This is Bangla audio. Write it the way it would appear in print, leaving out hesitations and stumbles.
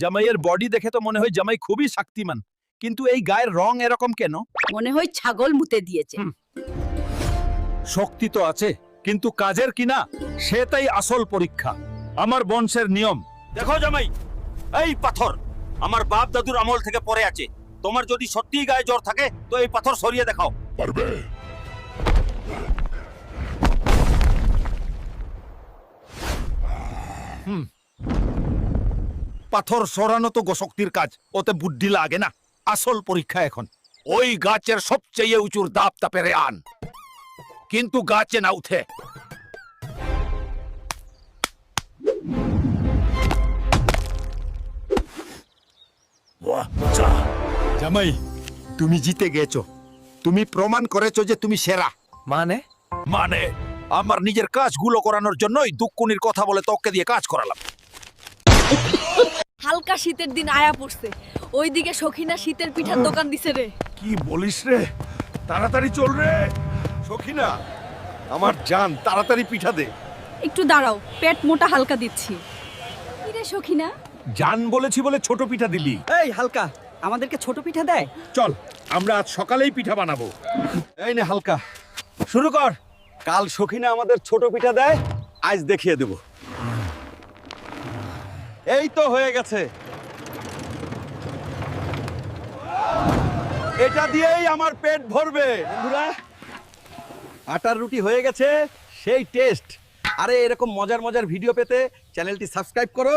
জামাইয়ের বডি দেখে তো মনে হয় জামাই খুবই শক্তিমান, কিন্তু এই গায়ের রং এরকম কেন? মনে হয় ছাগল মুতে দিয়েছে। শক্তি তো আছে, কিন্তু কাজের কিনা সেটাই আসল পরীক্ষা। আমার বংশের নিয়ম। দেখো জামাই, এই পাথর আমার বাপ দাদুর আমল থেকে পড়ে আছে। তোমার যদি সত্যিই গায়ে জ্বর থাকে তো এই পাথর সরিয়ে দেখাও। পারবে? পাথর সরানো তো শক্তির কাজ, ওতে বুদ্ধি লাগে না। আসল পরীক্ষা এখন। ওই গাছের সবচেয়ে উঁচুর দাপটা পেরে আন, কিন্তু গাছে না উঠে। জামাই, তুমি জিতে গেছো। তুমি প্রমাণ করেছো যে তুমি সেরা। মানে মানে আমার নিজের কাজগুলো করানোর জন্যই দুকুনির কথা বলে তোকে দিয়ে কাজ করালাম। হালকা শীতের দিন আয়া পড়ছে, ওইদিকে সখিনা শীতের পিঠার দোকান দিছে রে। কি বলিস রে? তাড়াতাড়ি চল রে সখিনা, আমার জান, তাড়াতাড়ি পিঠা দে। একটু দাঁড়াও, পেট মোটা হালকা দিচ্ছি। কি রে সখিনা? জান বলেছি বলে ছোট পিঠা দিলি। এই হালকা, আমাদেরকে ছোট পিঠা দেয়? চল, আমরা আজ সকালেই পিঠা বানাবো। এই নে হালকা, শুরু কর। কাল সখিনা আমাদের ছোট পিঠা দেয়, আজ দেখিয়ে দেব। এই তো হয়ে গেছে। এটা দিয়েই আমার পেট ভরবে। বন্ধুরা, আটার রুটি হয়ে গেছে, সেই টেস্ট। আরে এরকম মজার মজার ভিডিও পেতে চ্যানেলটি সাবস্ক্রাইব করো।